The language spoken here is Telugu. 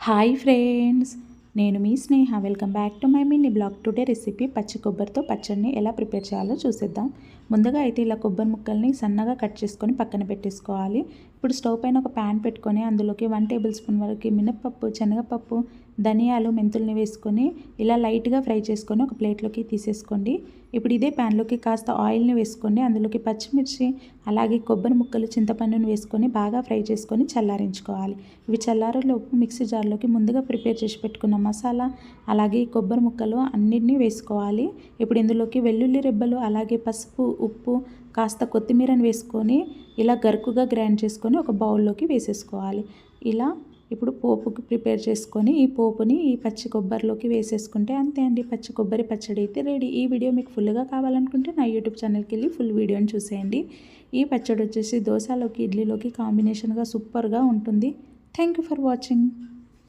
హాయ్ ఫ్రెండ్స్, నేను మీ Sneha. Welcome back to my mini blog. Today recipe పచ్చి కొబ్బరితో పచ్చడిని ఎలా ప్రిపేర్ చేయాలో చూసేద్దాం. ముందుగా అయితే ఇలా కొబ్బరి ముక్కల్ని సన్నగా కట్ చేసుకొని పక్కన పెట్టేసుకోవాలి. ఇప్పుడు స్టవ్ పైన ఒక ప్యాన్ పెట్టుకొని అందులోకి 1 టేబుల్ స్పూన్ వరకు మినప్పప్పు, శనగపప్పు, ధనియాలు, మెంతుల్ని వేసుకొని ఇలా లైట్గా ఫ్రై చేసుకొని ఒక ప్లేట్లోకి తీసేసుకోండి. ఇప్పుడు ఇదే ప్యాన్లోకి కాస్త ఆయిల్ని వేసుకోండి. అందులోకి పచ్చిమిర్చి, అలాగే కొబ్బరి ముక్కలు, చింతపండుని వేసుకొని బాగా ఫ్రై చేసుకొని చల్లారించుకోవాలి. ఇవి చల్లారేలోపు మిక్సీ జార్లోకి ముందుగా ప్రిపేర్ చేసి పెట్టుకున్న మసాలా, అలాగే కొబ్బరి ముక్కలు అన్నిటినీ వేసుకోవాలి. ఇప్పుడు ఇందులోకి వెల్లుల్లి రెబ్బలు, అలాగే పసుపు, ఉప్పు, కాస్త కొత్తిమీరని వేసుకొని ఇలా గరుకుగా గ్రైండ్ చేసుకొని ఒక బౌల్లోకి వేసేసుకోవాలి. ఇలా ఇప్పుడు పోపుకి ప్రిపేర్ చేసుకొని ఈ పోపుని ఈ పచ్చి కొబ్బరిలోకి వేసేసుకుంటే అంతే అండి, పచ్చి కొబ్బరి పచ్చడి అయితే రెడీ. ఈ వీడియో మీకు ఫుల్గా కావాలనుకుంటే నా యూట్యూబ్ ఛానల్కి వెళ్ళి ఫుల్ వీడియోని చూసేయండి. ఈ పచ్చడి వచ్చేసి దోశలోకి, ఇడ్లీలోకి కాంబినేషన్గా సూపర్గా ఉంటుంది. Thank you for watching.